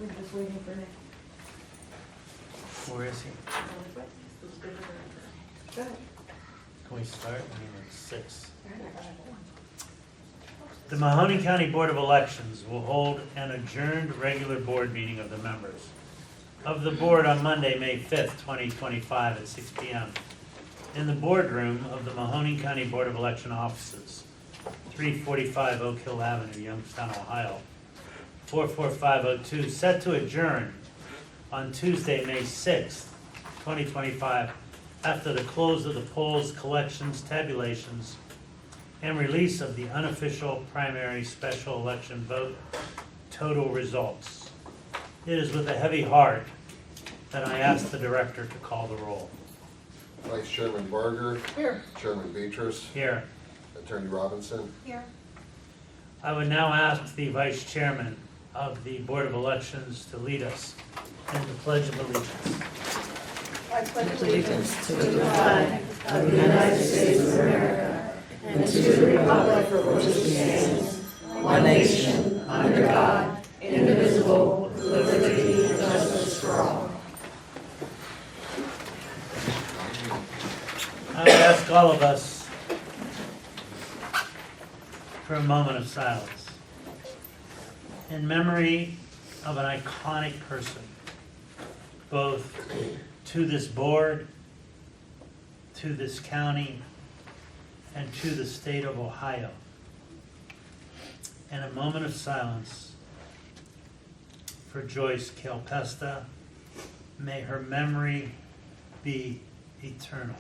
We're just waiting for Nick. Where is he? Go ahead. Can we start? I mean, it's 6. The Mahoning County Board of Elections will hold an adjourned regular board meeting of the members of the board on Monday, May 5th, 2025 at 6 p.m. in the boardroom of the Mahoning County Board of Election offices, 345 Oak Hill Avenue, Youngstown, Ohio, 44502, set to adjourn on Tuesday, May 6th, 2025, after the close of the polls, collections, tabulations, and release of the unofficial primary special election vote total results. It is with a heavy heart that I ask the director to call the roll. Vice Chairman Barger. Here. Chairman Beatrice. Here. Attorney Robinson. Here. I would now ask the vice chairman of the Board of Elections to lead us in the Pledge of Allegiance. I pledge allegiance to the flag of the United States of America and to the republic for which it stands, one nation, under God, indivisible, with liberty and justice for all. I would ask all of us for a moment of silence in memory of an iconic person, both to this board, to this county, and to the state of Ohio. And a moment of silence for Joyce Kalpesta. May her memory be eternal.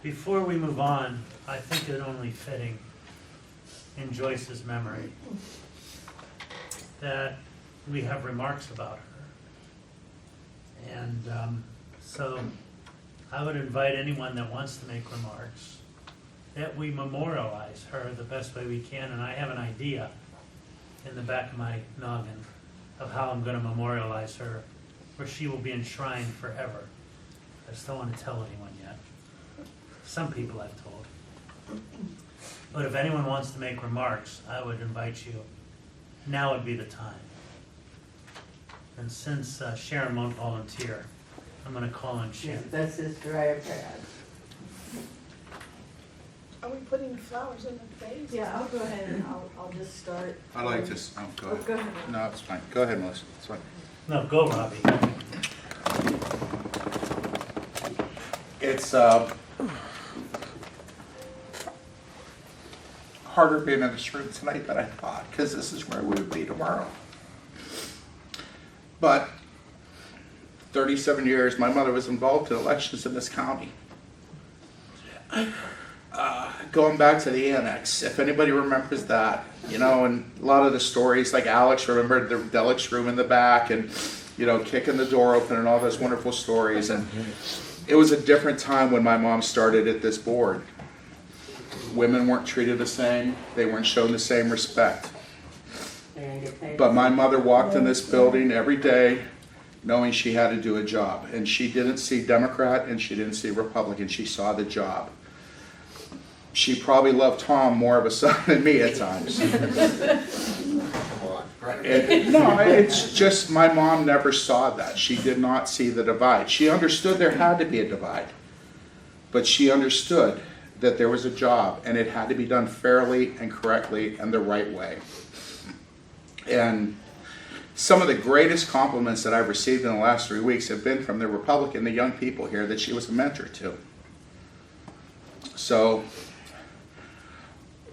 Before we move on, I think it only fitting in Joyce's memory that we have remarks about her. And so I would invite anyone that wants to make remarks that we memorialize her the best way we can. And I have an idea in the back of my noggin of how I'm going to memorialize her, where she will be enshrined forever. I just don't want to tell anyone yet. Some people I've told. But if anyone wants to make remarks, I would invite you. Now would be the time. And since Sharon won't volunteer, I'm going to call on Sharon. That's Sister iPad. Are we putting flowers in the vase? Yeah, I'll go ahead and I'll just start. I like to, go Oh, ahead. go ahead. No, it's fine. Go ahead, Melissa. It's fine. No, go, Robbie. It's harder being in this room tonight than I thought, because this is where we would be tomorrow. But 37 years, my mother was involved in elections in this county. Going back to the annex, if anybody remembers that, you know, and a lot of the stories, like Alex remembered the delic's room in the back and, you know, kicking the door open and all those wonderful stories. And it was a different time when my mom started at this board. Women weren't treated the same. They weren't shown the same respect. But my mother walked in this building every day knowing she had to do a job. And she didn't see Democrat and she didn't see Republican. She saw the job. She probably loved Tom more of a son than me at times. No, it's just my mom never saw that. She did not see the divide. She understood there had to be a divide. But she understood that there was a job and it had to be done fairly and correctly and the right way. And some of the greatest compliments that I've received in the last 3 weeks have been from the Republican, the young people here, that she was a mentor to. So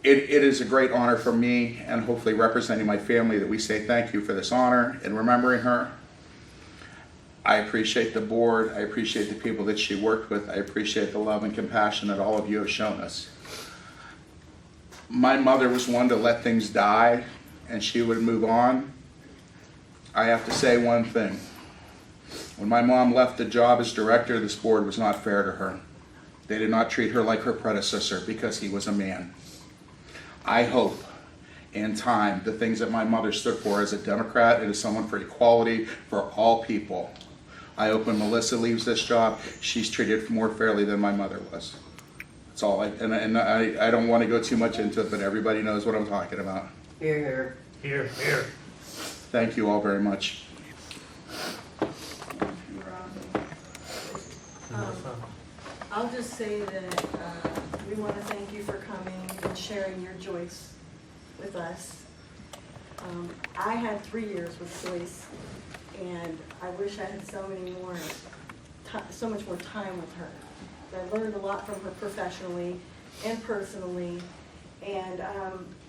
it is a great honor for me and hopefully representing my family that we say thank you for this honor and remembering her. I appreciate the board. I appreciate the people that she worked with. I appreciate the love and compassion that all of you have shown us. My mother was one to let things die and she would move on. I have to say one thing. When my mom left the job as director, this board was not fair to her. They did not treat her like her predecessor because he was a man. I hope in time the things that my mother stood for as a Democrat and as someone for equality for all people, I hope when Melissa leaves this job, she's treated more fairly than my mother was. That's all. I don't want to go too much into it, but everybody knows what I'm talking about. Here, here. Here, here. Thank you all very much. I'll just say that we want to thank you for coming and sharing your Joyce with us. I had 3 years with Joyce, and I wish I had so much more time with her. I learned a lot from her professionally and personally, and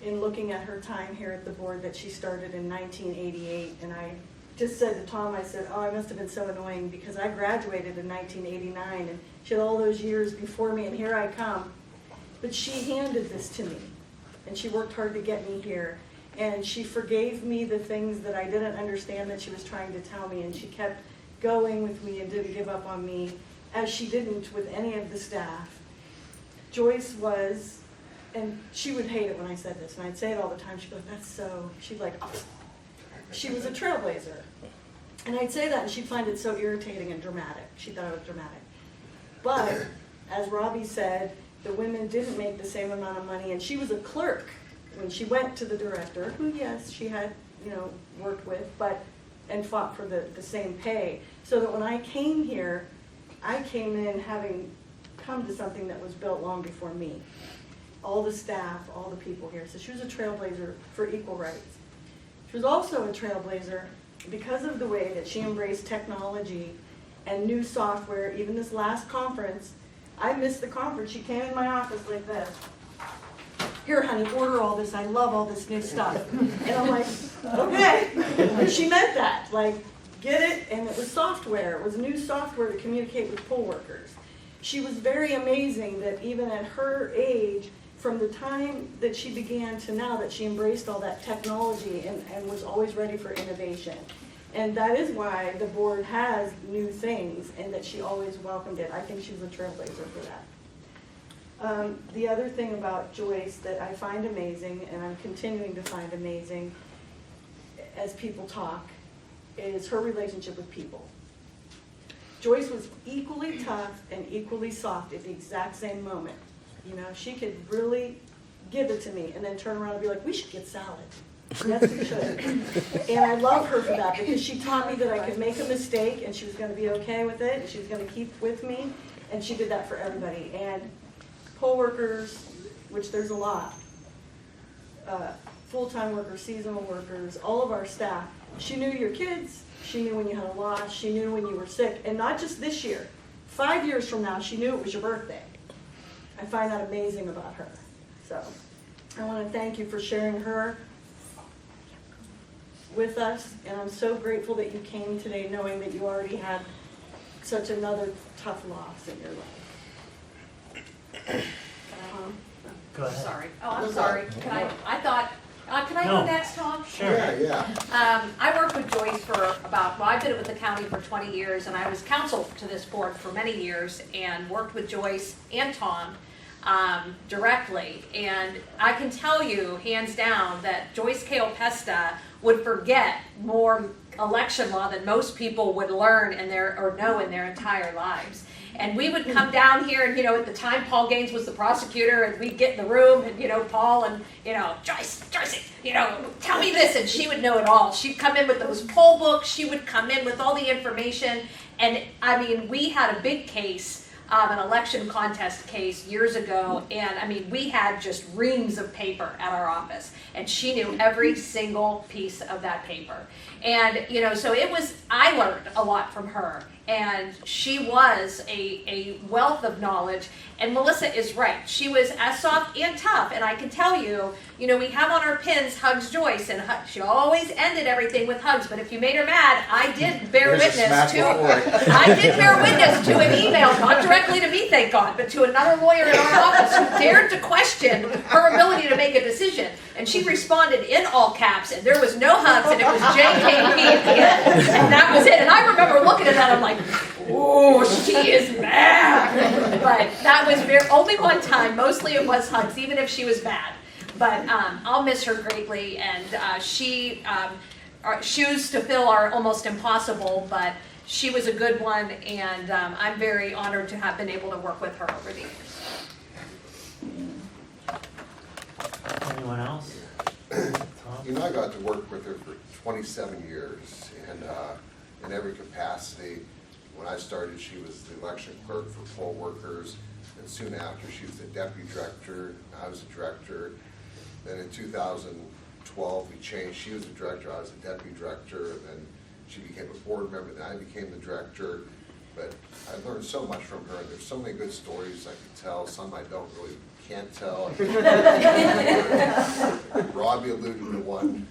in looking at her time here at the board that she started in 1988, and I just said to Tom, I said, oh, I must have been so annoying because I graduated in 1989 and she had all those years before me and here I come. But she handed this to me and she worked hard to get me here. And she forgave me the things that I didn't understand that she was trying to tell me, and she kept going with me and didn't give up on me, as she didn't with any of the staff. Joyce was, and she would hate it when I said this, and I'd say it all the time, she'd go, that's so, she'd like, oh. She was a trailblazer. And I'd say that and she'd find it so irritating and dramatic. She thought it was dramatic. But, as Robbie said, the women didn't make the same amount of money, and she was a clerk when she went to the director, who, yes, she had, worked with, and fought for the same pay. So that when I came here, I came in having come to something that was built long before me. All the staff, all the people here. So she was a trailblazer for equal rights. She was also a trailblazer because of the way that she embraced technology and new software. Even this last conference, I missed the conference. She came in my office like this. Here, honey, order all this. I love all this new stuff. And I'm like, okay. And she meant that. Like, get it? And it was software. It was new software to communicate with poll workers. She was very amazing that even at her age, from the time that she began to now, that she embraced all that technology and was always ready for innovation. And that is why the board has new things and that she always welcomed it. I think she was a trailblazer for that. The other thing about Joyce that I find amazing, and I'm continuing to find amazing as people talk, is her relationship with people. Joyce was equally tough and equally soft at the exact same moment. She could really give it to me and then turn around and be like, we should get salad. Yes, we should. And I love her for that because she taught me that I could make a mistake and she was going to be okay with it and she was going to keep with me, and she did that for everybody. And poll workers, which there's a lot, full-time workers, seasonal workers, all of our staff, she knew your kids, she knew when you had a loss, she knew when you were sick, and not just this year. 5 years from now, she knew it was your birthday. I find that amazing about her. So I want to thank you for sharing her with us, and I'm so grateful that you came today knowing that you already had such another tough loss in your life. Go ahead. Sorry. Oh, I'm sorry. Can I No. go next, Tom? Sure. Yeah. I worked with Joyce for I did it with the county for 20 years, and I was counsel to this board for many years, and worked with Joyce and Tom directly. And I can tell you, hands down, that Joyce Kalpesta would forget more election law than most people would learn or know in their entire lives. And we would come down here, and at the time Paul Gaines was the prosecutor, and we'd get in the room, and Paul and Joyce, tell me this, and she would know it all. She'd come in with those poll books. She would come in with all the information, and we had a big case, an election contest case years ago, and we had just reams of paper at our office, and she knew every single piece of that paper. And so I learned a lot from her. And she was a wealth of knowledge. And Melissa is right. She was as soft and tough. And I can tell you, we have on our pins, Hugs Joyce. And she always ended everything with hugs. But if you made her mad, I did bear witness to an email, not directly to me, thank God, but to another lawyer in our office who dared to question her ability to make a decision. And she responded in all caps, and there was no hugs, and it was JKP at the end, and that was it. And I remember looking at that, I'm like, oh, she is mad. But that was only one time. Mostly it was hugs, even if she was mad. But I'll miss her greatly, and shoes to fill are almost impossible, but she was a good one, and I'm very honored to have been able to work with her over the years. Anyone else? You know, I got to work with her for 27 years, and in every capacity. When I started, she was the election clerk for poll workers, and soon after, she was the deputy director. I was the director. Then in 2012, we changed. She was the director. I was the deputy director. And then she became a board member. Then I became the director. But I learned so much from her. And there's so many good stories I could tell. Some I can't tell. Robbie alluded to one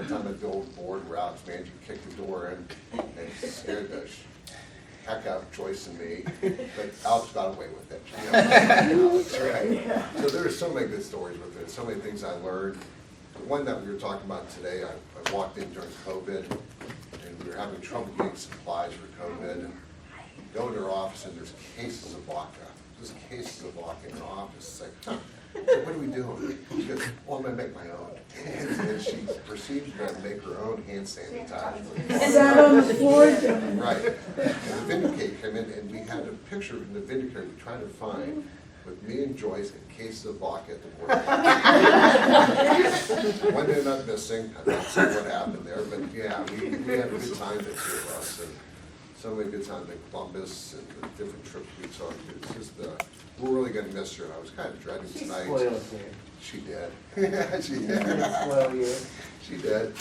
time at the old board where Alex Mangy kicked the door in and scared the heck out of Joyce and me, but Alex got away with it. Alex, right? So there are so many good stories with it, so many things I learned. The one that we were talking about today, I walked in during COVID, and we were having trouble getting supplies for COVID. And go to her office, and there's cases of vodka. There's cases of vodka in her office. It's like, huh. So what are we doing? She goes, well, I'm going to make my own. And she proceeded to make her own hand sanitizer. Sat on the floor. Right. And the Vindicate came in, and we had a picture in the Vindicate we tried to find with me and Joyce and cases of vodka at the board. One ended up missing. I'm not sure what happened there, but yeah, we had a good time, the two of us. And so many good times in Columbus and the different trips we took. It's just, we're really going to miss her. And I was kind of dreading She tonight. spoiled here. She did. She did. Spoil you. She did.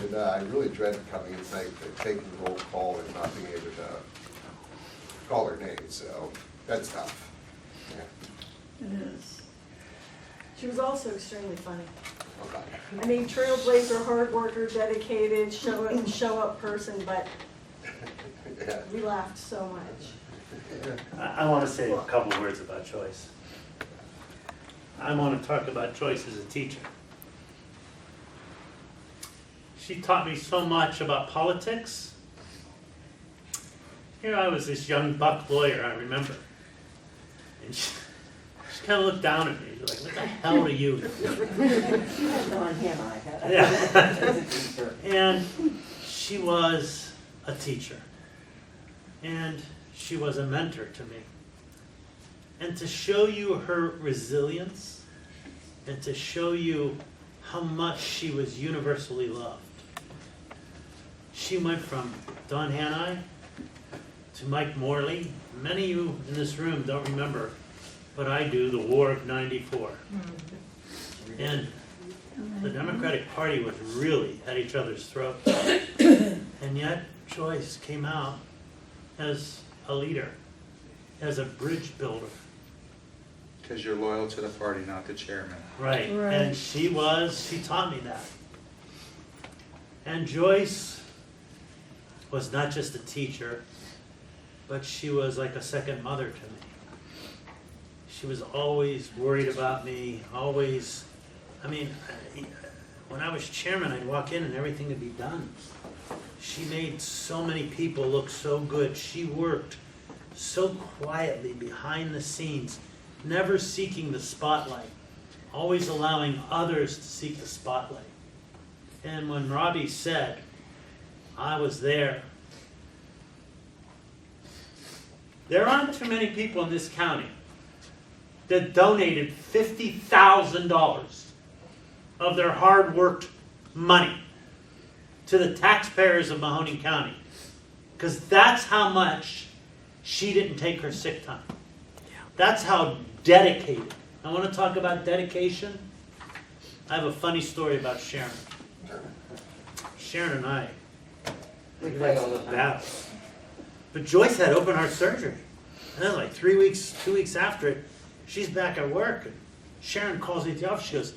And I really dreaded coming in tonight, taking the roll call and not being able to call her name. So that's tough. Yeah. It is. She was also extremely funny. Okay. I mean, trailblazer, hard worker, dedicated, show up person, but Yeah. we laughed so much. I want to say a couple words about Joyce. I want to talk about Joyce as a teacher. She taught me so much about politics. Here I was, this young buck lawyer, I remember. And she kind of looked down at me, like, what the hell are you? On him, I had. Yeah. And she was a teacher. And she was a mentor to me. And to show you her resilience, and to show you how much she was universally loved. She went from Don Hanai to Mike Morley. Many of you in this room don't remember, but I do, the War of '94. And the Democratic Party was really at each other's throats. And yet Joyce came out as a leader, as a bridge builder. Because you're loyal to the party, not the chairman. Right. Right. And she taught me that. And Joyce was not just a teacher, but she was like a second mother to me. She was always worried about me, always, when I was chairman, I'd walk in and everything would be done. She made so many people look so good. She worked so quietly behind the scenes, never seeking the spotlight, always allowing others to seek the spotlight. And when Robbie said, I was there aren't too many people in this county that donated $50,000 of their hard-worked money to the taxpayers of Mahoning County. Because that's how much she didn't take her sick time. That's how dedicated. I want to talk about dedication. I have a funny story about Sharon. Sharon and I, We play all the time. battle. But Joyce had open heart surgery. And then like 2 weeks after it, she's back at work. And Sharon calls me at the office. She goes,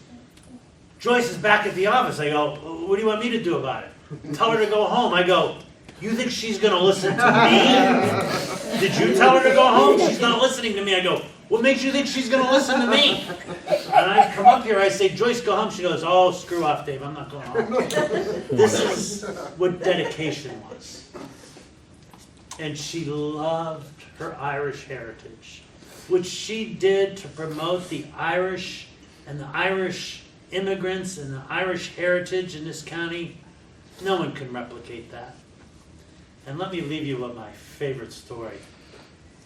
Joyce is back at the office. I go, what do you want me to do about it? Tell her to go home. I go, you think she's going to listen to me? Did you tell her to go home? She's not listening to me. I go, what makes you think she's going to listen to me? And I come up here, I say, Joyce, go home. She goes, oh, screw off, Dave, I'm not going home. This is what dedication was. And she loved her Irish heritage, which she did to promote the Irish and the Irish immigrants and the Irish heritage in this county. No one can replicate that. And let me leave you with my favorite story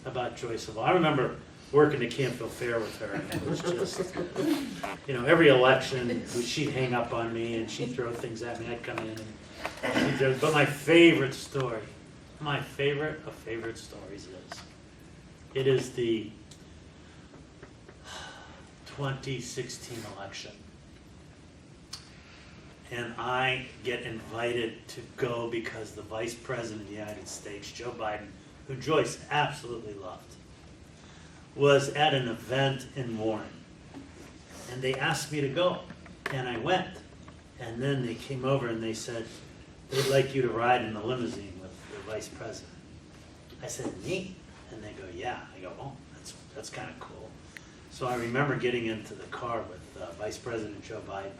about Joyce. I remember working at Canfield Fair with her, and it was just, every election, she'd hang up on me and she'd throw things at me. I'd come in and she'd throw, but my favorite story, my favorite of favorite stories it is the 2016 election. And I get invited to go because the Vice President of the United States, Joe Biden, who Joyce absolutely loved, was at an event in Warren. And they asked me to go, and I went. And then they came over and they said, they'd like you to ride in the limousine with the Vice President. I said, me? And they go, yeah. I go, oh, that's kind of cool. So I remember getting into the car with Vice President Joe Biden.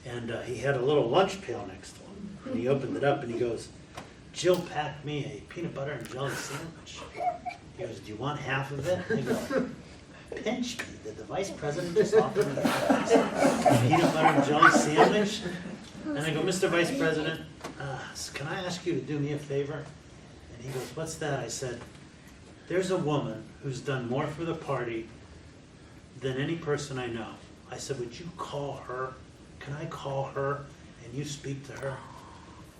And he had a little lunch pail next to him. And he opened it up and he goes, Jill packed me a peanut butter and jelly sandwich. He goes, do you want half of it? And I go, pinch me. Did the Vice President just offer me a peanut butter and jelly sandwich? And I go, Mr. Vice President, can I ask you to do me a favor? And he goes, what's that? I said, there's a woman who's done more for the party than any person I know. I said, would you call her? Can I call her and you speak to her?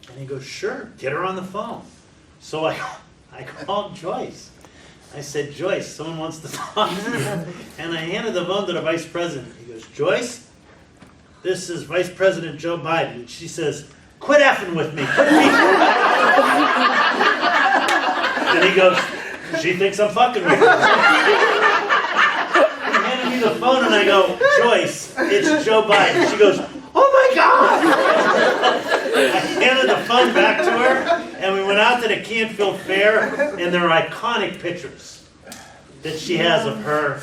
And he goes, sure, get her on the phone. So I called Joyce. I said, Joyce, someone wants to talk to you. And I handed the phone to the Vice President. He goes, Joyce, this is Vice President Joe Biden. And she says, quit effing with me. And he goes, she thinks I'm fucking with her. He handed me the phone and I go, Joyce, it's Joe Biden. She goes, oh my God! I handed the phone back to her, and we went out to the Canfield Fair, and there are iconic pictures that she has of her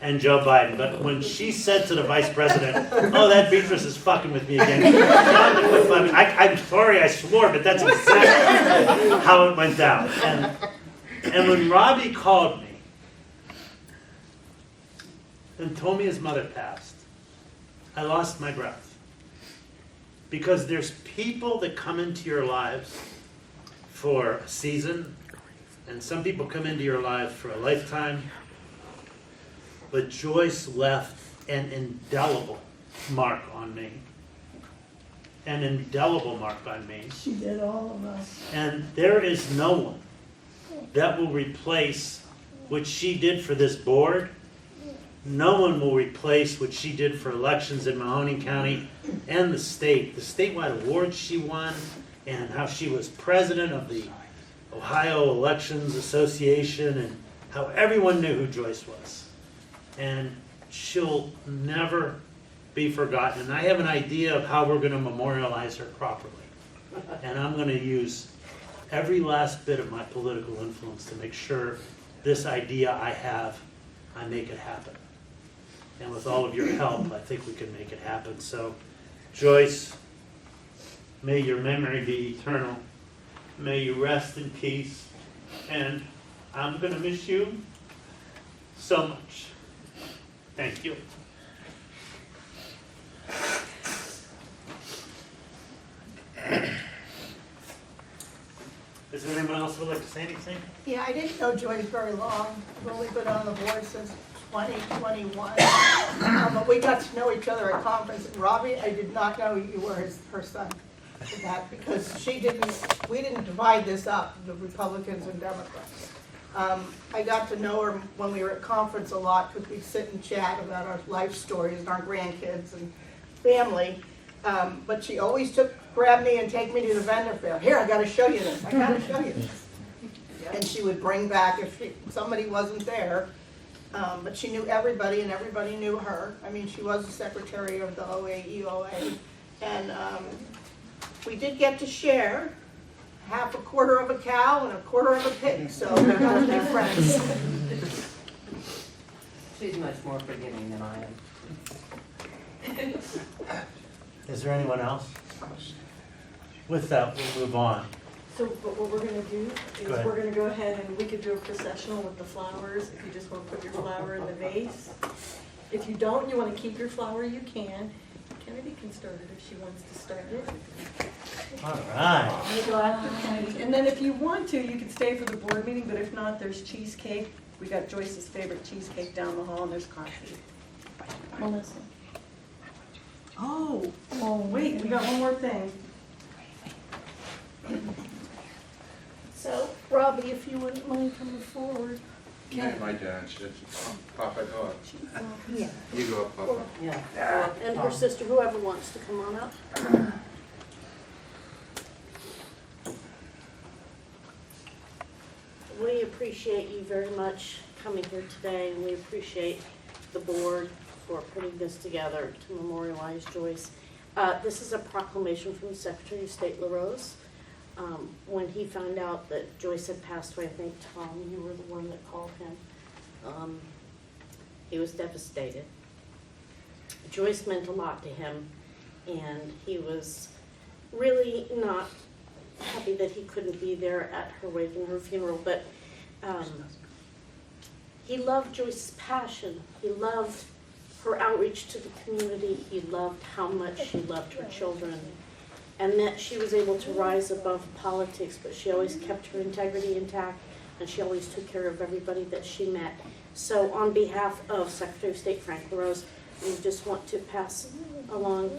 and Joe Biden. But when she said to the Vice President, oh, that Beatrice is fucking with me again, I'm sorry I swore, but that's exactly how it went down. And when Robbie called me and told me his mother passed, I lost my breath. Because there's people that come into your lives for a season, and some people come into your lives for a lifetime. But Joyce left an indelible mark on me. An indelible mark on me. She did all of us. And there is no one that will replace what she did for this board. No one will replace what she did for elections in Mahoning County and the state. The statewide awards she won, and how she was president of the Ohio Elections Association, and how everyone knew who Joyce was. And she'll never be forgotten. And I have an idea of how we're going to memorialize her properly. And I'm going to use every last bit of my political influence to make sure this idea I have, I make it happen. And with all of your help, I think we can make it happen. So, Joyce, may your memory be eternal. May you rest in peace. And I'm going to miss you so much. Thank you. Is there anyone else who would like to say anything? Yeah, I didn't know Joyce very long. I've only been on the board since 2021. But we got to know each other at conference. And Robbie, I did not know you were her son. That because we didn't divide this up, the Republicans and Democrats. I got to know her when we were at conference a lot because we'd sit and chat about our life stories and our grandkids and family. But she always grab me and take me to the vendor fair. Here, I got to show you this. I got to show you this. And she would bring back if somebody wasn't there. But she knew everybody, and everybody knew her. I mean, she was the secretary of the OAEOA, and we did get to share half a quarter of a cow and a quarter of a pig. So we got to be friends. She's much more forgiving than I am. Is there anyone else? With that, we'll move on. So, but what we're gonna do is Go ahead. we're gonna go ahead and we could do a processional with the flowers, if you just wanna put your flower in the vase. If you don't, you wanna keep your flower, you can. Kennedy can start it if she wants to start it. All right. You go after Kennedy. And then if you want to, you can stay for the board meeting, but if not, there's cheesecake. We got Joyce's favorite cheesecake down the hall and there's coffee. Melissa. Oh, wait, we got one more thing. So, Robbie, if you wouldn't mind coming forward. My dad should. Papa, go up. Yeah. You go up, Papa. Yeah. And her sister, whoever wants to come on up. We appreciate you very much coming here today, and we appreciate the board for putting this together to memorialize Joyce. This is a proclamation from the Secretary of State LaRose. When he found out that Joyce had passed away, I think, Tom, you were the one that called him. He was devastated. Joyce meant a lot to him, and he was really not happy that he couldn't be there at her wake and her funeral, but he loved Joyce's passion. He loved her outreach to the community. He loved how much she loved her children, and that she was able to rise above politics, but she always kept her integrity intact, and she always took care of everybody that she met. So on behalf of Secretary of State Frank LaRose, we just want to pass along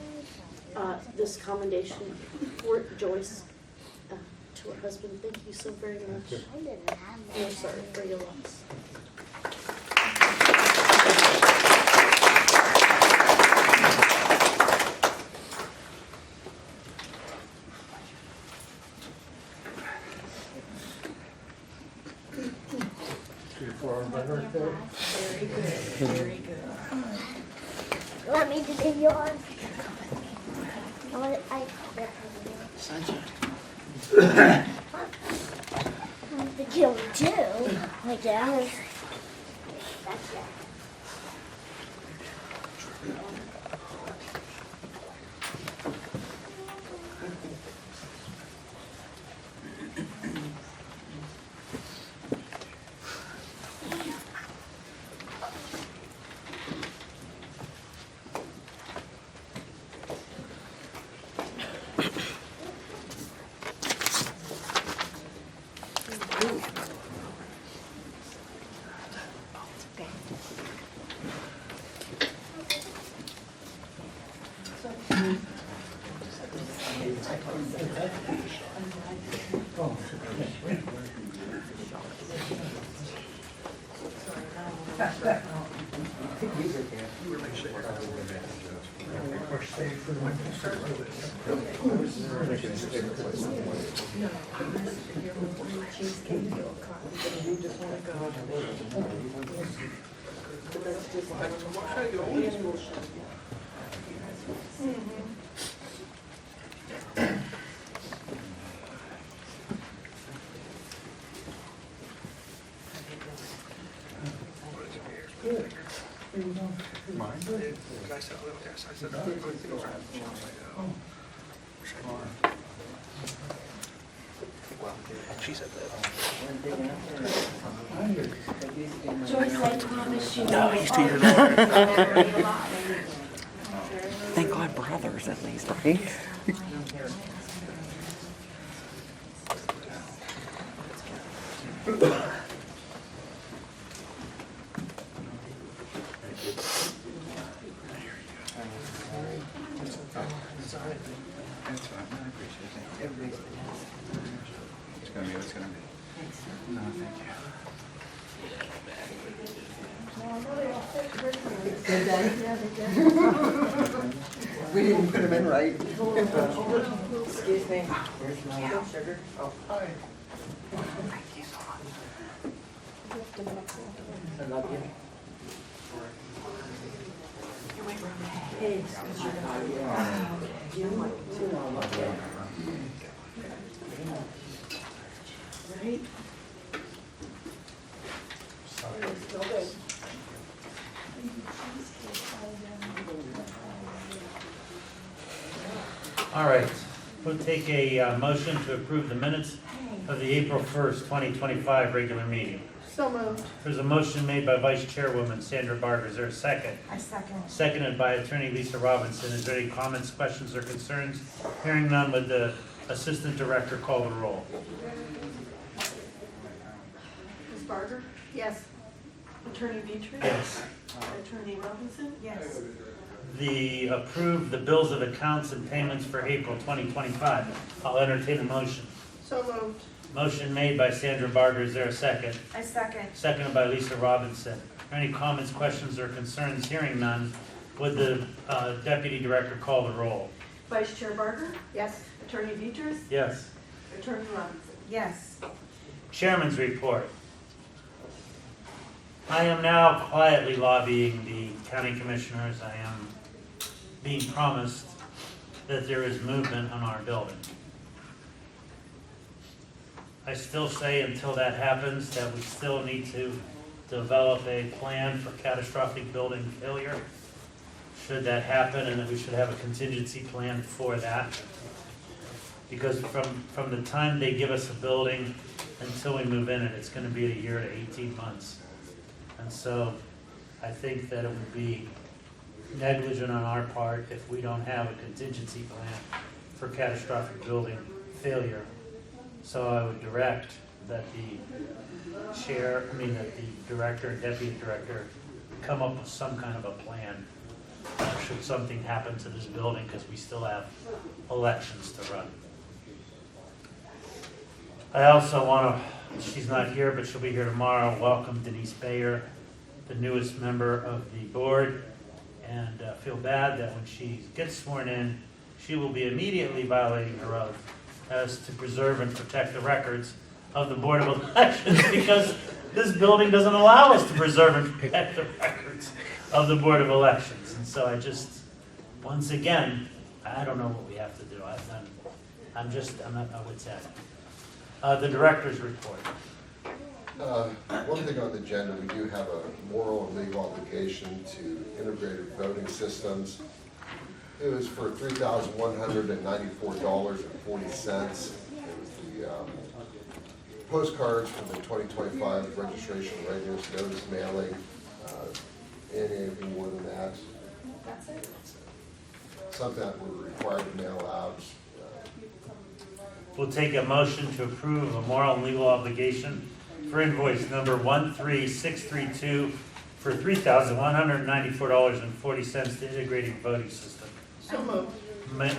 this commendation for Joyce to her husband. Thank you so very much. We're sorry for your loss. Very good, very good. Want me to do yours? The kill too. Like that. That's it. Joyce, I promise you. No, he's 2 years old. Thank God brothers at least, right? That's fine. I appreciate it. It's gonna be what it's gonna be. No, thank you. We didn't put them in right. Excuse me. Where's my sugar? Oh, hi. Thank you so much. I love you. Hey, right? Sorry. Still good. All right, we'll take a motion to approve the minutes of the April 1st, 2025 regular meeting. So moved. There's a motion made by Vice Chairwoman Sandra Barger. Is there a second? I second. Seconded by Attorney Lisa Robinson. Is there any comments, questions, or concerns? Hearing none, would the Assistant Director call the roll? Ms. Barger? Yes. Attorney Beatrice? Yes. Attorney Robinson? Yes. Approve the bills of accounts and payments for April 2025. I'll entertain a motion. So moved. Motion made by Sandra Barger. Is there a second? I second. Seconded by Lisa Robinson. Any comments, questions, or concerns? Hearing none, would the Deputy Director call the roll? Vice Chair Barger? Yes. Attorney Beatrice? Yes. Attorney Robinson? Yes. Chairman's report. I am now quietly lobbying the county commissioners. I am being promised that there is movement on our building. I still say until that happens that we still need to develop a plan for catastrophic building failure, should that happen, and that we should have a contingency plan for that. Because from the time they give us a building until we move in it, it's gonna be a year to 18 months. And so I think that it would be negligent on our part if we don't have a contingency plan for catastrophic building failure. So I would direct that that the director and deputy director come up with some kind of a plan should something happen to this building, because we still have elections to run. I also want to, she's not here, but she'll be here tomorrow, welcome Denise Bayer, the newest member of the board, and feel bad that when she gets sworn in, she will be immediately violating her oath as to preserve and protect the records of the Board of Elections, because this building doesn't allow us to preserve and protect the records of the Board of Elections. And so I just, once again, I don't know what we have to do. I'm not, I would say. The director's report. One thing on the agenda, we do have a moral and legal obligation to integrated voting systems. It was for $3,194.40. It was the postcards for the 2025 registration readiness notice mailing. Anything more than that? That's it. Something that we're required to mail out. We'll take a motion to approve a moral and legal obligation for invoice number 13632 for $3,194.40 to integrated voting system. So moved.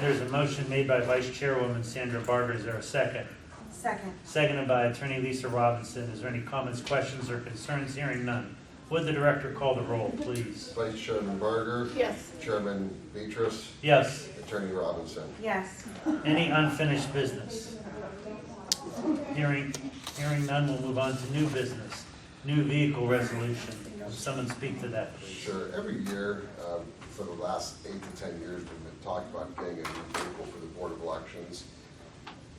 There's a motion made by Vice Chairwoman Sandra Barger. Is there a second? Second. Seconded by Attorney Lisa Robinson. Is there any comments, questions, or concerns? Hearing none. Would the director call the roll, please? Vice Chairman Barger. Yes. Chairman Beatrice. Yes. Attorney Robinson. Yes. Any unfinished business? Hearing none, we'll move on to new business. New vehicle resolution. Will someone speak to that, please? Sure. Every year, for the last 8 to 10 years, we've been talking about getting a new vehicle for the Board of Elections.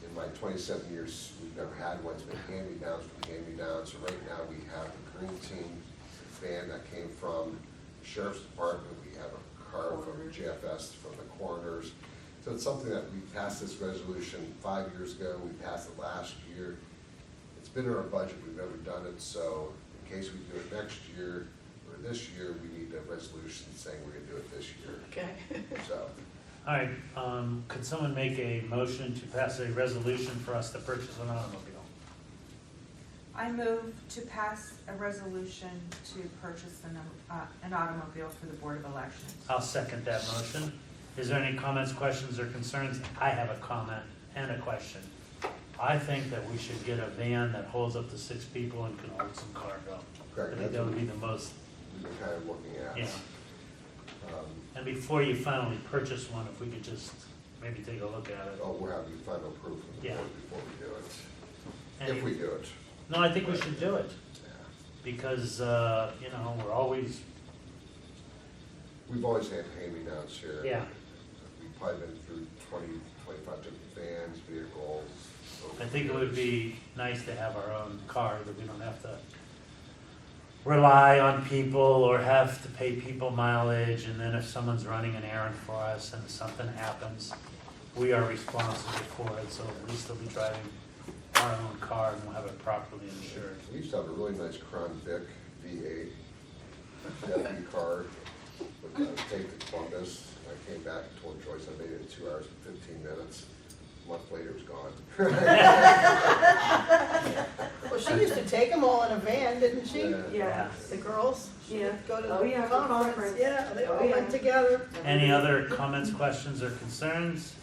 In my 27 years, we've never had one. It's been hand-me-downs from hand-me-downs. So right now, we have a green team van that came from the Sheriff's Department. We have a car from JFS, from the coroners. So it's something that we passed this resolution 5 years ago. We passed it last year. It's been in our budget. We've never done it. So in case we do it next year or this year, we need a resolution saying we're going to do it this year. Okay. So All right, could someone make a motion to pass a resolution for us to purchase an automobile? I move to pass a resolution to purchase an automobile for the Board of Elections. I'll second that motion. Is there any comments, questions, or concerns? I have a comment and a question. I think that we should get a van that holds up to 6 people and can hold some cargo. Correct. I think that would be the most, we've been kind of looking at. yeah. And before you finally purchase one, if we could just maybe take a look at it. Oh, we'll have you final proof from the Yeah. board before we do it. And If we do it. No, I think we should do it, Yeah. because, we're always, We've always had hand-me-downs here. yeah. We've probably been through 20, 25 different vans, vehicles. I think it would be nice to have our own car, that we don't have to rely on people or have to pay people mileage, and then if someone's running an errand for us and something happens, we are responsible for it, so at least they'll be driving our own car and we'll have it properly insured. We used to have a really nice Crown Vic V8 deputy car, but take to Columbus. I came back and told Joyce I made it in 2 hours and 15 minutes. A month later, it was gone. Well, she used to take them all in a van, didn't she? Yeah. Yeah, The girls? yeah. Go to Oh, yeah, the for conference, conference. yeah, they Oh, all yeah. went together. Any other comments, questions, or concerns?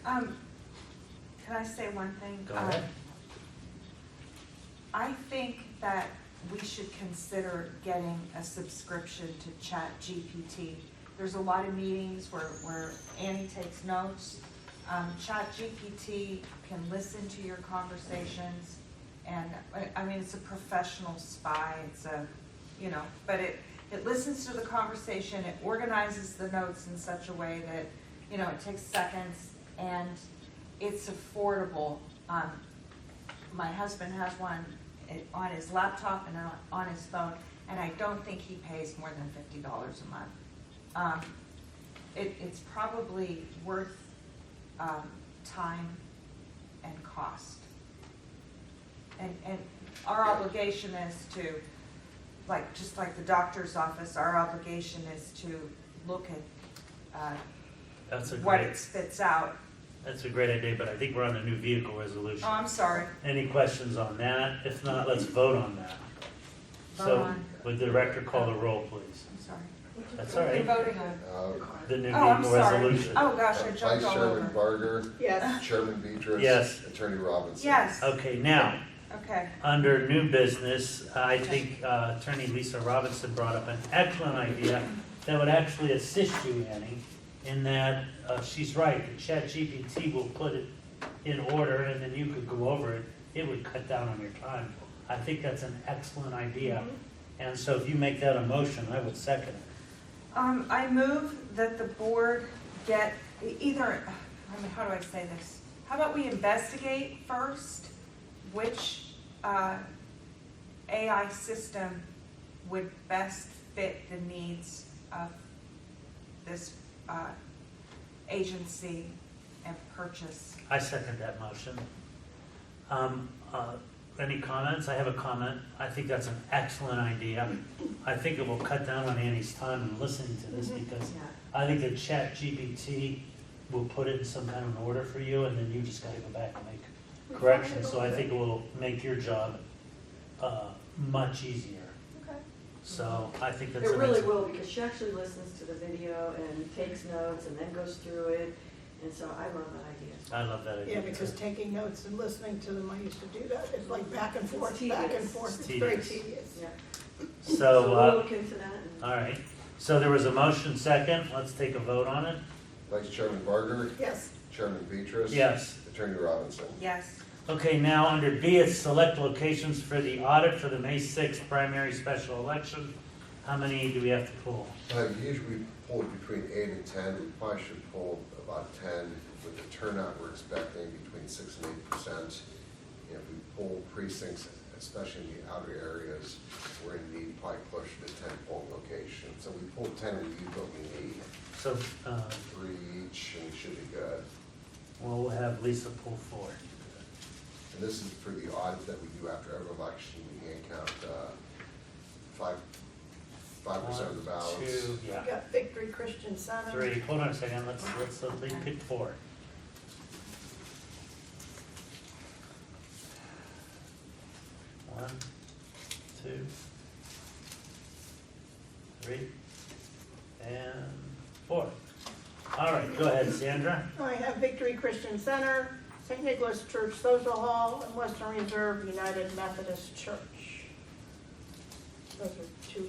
Can I say one thing? Go ahead. I think that we should consider getting a subscription to ChatGPT. There's a lot of meetings where Annie takes notes. ChatGPT can listen to your conversations, and, I mean, it's a professional spy, it's a, you know, but it listens to the conversation, it organizes the notes in such a way that, you know, it takes seconds, and it's affordable. My husband has one on his laptop and on his phone, and I don't think he pays more than $50 a month. It's probably worth time and cost. And our obligation is to, just like the doctor's office, our obligation is to look at That's a what great, it spits out. that's a great idea, but I think we're on a new vehicle resolution. Oh, I'm sorry. Any questions on that? If not, let's vote on that. Vote So, on. would the director call the roll, please? I'm sorry. That's all What are we right. voting on? The new Oh, I'm vehicle sorry. resolution. Oh, gosh, I Vice jumped all Chairman over. Barger, Yes. Chairman Beatrice. Yes. Attorney Robinson. Yes, Okay, now, okay. under new business, I think Attorney Lisa Robinson brought up an excellent idea that would actually assist you, Annie, in that she's right, the ChatGPT will put it in order and then you could go over it. It would cut down on your time. I think that's an excellent idea. And so if you make that a motion, I would second it. I move that the board get either, how do I say this? How about we investigate first which AI system would best fit the needs of this agency and purchase. I second that motion. Any comments? I have a comment. I think that's an excellent idea. I think it will cut down on Annie's time in listening to this because Yeah. I think that ChatGPT will put it in some kind of an order for you and then you just gotta go back and make corrections. So I think it will make your job much easier. Okay. So I think that's It an really excellent. will, because she actually listens to the video and takes notes and then goes through it, and so I love that idea. I love that idea. Yeah, because taking notes and listening to them, I used to do that. It's like back and forth, It's back and tedious. forth. It's It's very tedious. tedious. Yeah. So, we'll look into that. And all right. So there was a motion second. Let's take a vote on it. Vice Chairman Barger, Yes. Chairman Beatrice. Yes. Attorney Robinson. Yes. Okay, now under B, it's select locations for the audit for the May 6th primary special election. How many do we have to pull? Usually we pull between 8 and 10. We probably should pull about 10. With the turnout we're expecting between 6 and 8%. If we pull precincts, especially in the outer areas, we're in need probably closer to 10 polling locations. So we pull 10 and we use what we need. So, 3 each, and we should be good. well, we'll have Lisa pull 4. And this is for the audit that we do after every election. We hand count 5% of the ballots. 1, 2, We yeah, got Victory Christian Center. 3. Hold on a second, let's pick 4. One, 2, 3, and 4. All right, go ahead, Sandra. I have Victory Christian Center, St. Nicholas Church Social Hall, and Western Reserve United Methodist Church. Those are two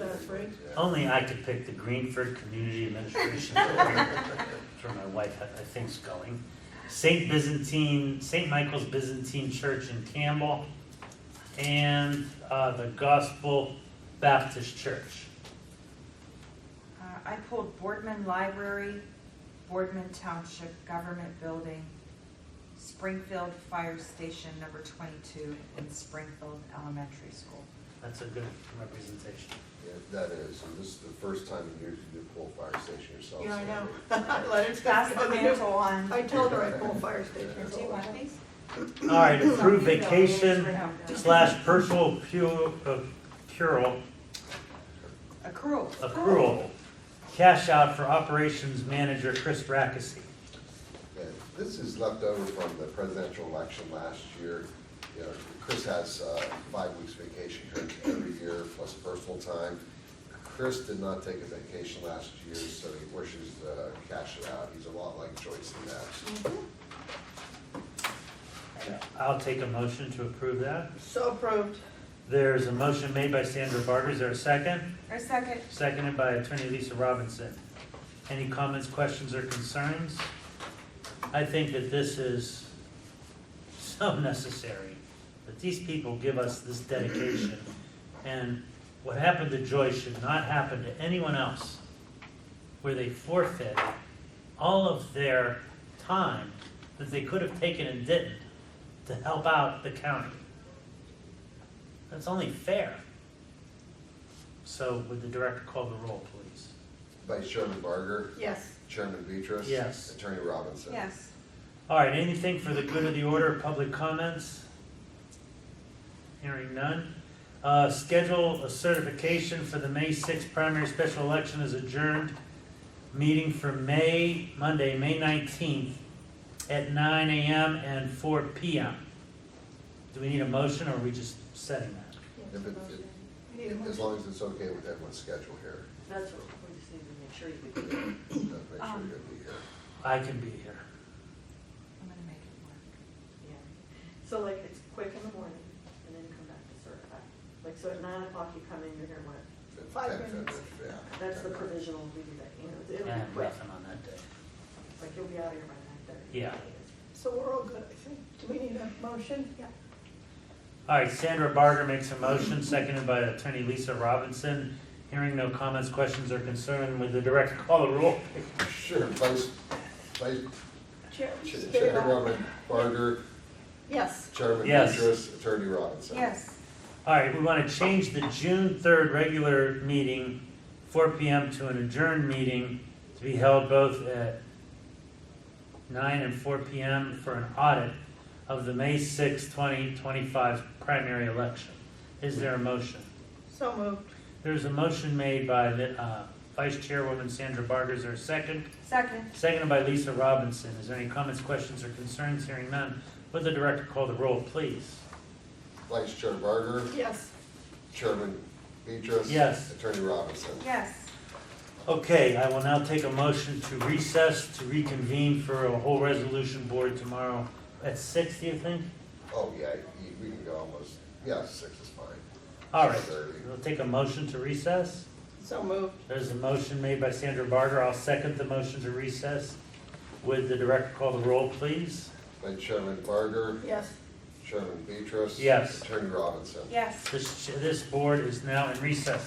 out of 3. Only I could pick the Greenford Community Administration Board. That's where my wife, I think, is going. St. Michael's Byzantine Church in Campbell, and the Gospel Baptist Church. I pulled Boardman Library, Boardman Township Government Building, Springfield Fire Station number 22, and Springfield Elementary School. That's a good representation. Yeah, that is, and this is the first time you used to do pull fire station yourself. Yeah, I know. Sandy. Let it Pass the mantle on. I told her I'd pull fire station. Do you want these? All right, approve vacation / personal accrual, cash out for operations manager Chris Rackesee. Yeah, this is left over from the presidential election last year. You know, Chris has 5 weeks vacation every year plus personal time. Chris did not take a vacation last year, so he wishes to cash it out. He's a lot like Joyce in that. I'll take a motion to approve that. So approved. There's a motion made by Sandra Barger. Is there a second? Or second? Seconded by Attorney Lisa Robinson. Any comments, questions, or concerns? I think that this is so necessary, that these people give us this dedication. And what happened to Joyce should not happen to anyone else, where they forfeit all of their time that they could have taken and didn't to help out the county. That's only fair. So would the director call the roll, please? Vice Chairman Barger, Yes. Chairman Beatrice. Yes. Attorney Robinson. Yes. All right, anything for the good of the order, public comments? Hearing none. Schedule a certification for the May 6th primary special election is adjourned. Meeting for Monday, May 19th at 9 a.m. and 4 p.m. Do we need a motion, or are we just setting that? If as long as it's okay with everyone's schedule here, That's what we just need to make sure you can do. make sure you're gonna be here. I can be here. I'm gonna make it work. Yeah. So like, it's quick in the morning, and then you come back to certify. Like, so at 9 o'clock you come in, you're here, what? 5 10, minutes. yeah. That's the 10 minutes. provisional, we do that, you know, it'll I be have quick. nothing on that day. Like, you'll be out of here by 9:30. Yeah. So we're all good, I think. Do we need a motion? Yeah. All right, Sandra Barger makes a motion, seconded by Attorney Lisa Robinson. Hearing no comments, questions, or concern, would the director call the roll? Sure, Vice Chairman Chairwoman Barger, Yes. Chairman Yes. Beatrice, Attorney Robinson. Yes. All right, we want to change the June 3rd regular meeting, 4 p.m. to an adjourned meeting to be held both at 9 and 4 p.m. for an audit of the May 6, 2025 primary election. Is there a motion? So moved. There's a motion made by Vice Chairwoman Sandra Barger. Is there a second? Second? Seconded by Lisa Robinson. Is there any comments, questions, or concerns? Hearing none. Would the director call the roll, please? Vice Chair Barger, Yes. Chairman Beatrice. Yes. Attorney Robinson. Yes. Okay, I will now take a motion to recess, to reconvene for a whole resolution board tomorrow at 6, do you think? Oh, yeah, we can go almost, yeah, 6 is fine. All right, 6:30. we'll take a motion to recess. So moved. There's a motion made by Sandra Barger. I'll second the motion to recess. Would the director call the roll, please? Vice Chairman Barger, Yes. Chairman Beatrice. Yes. Attorney Robinson. Yes. This board is now in recess.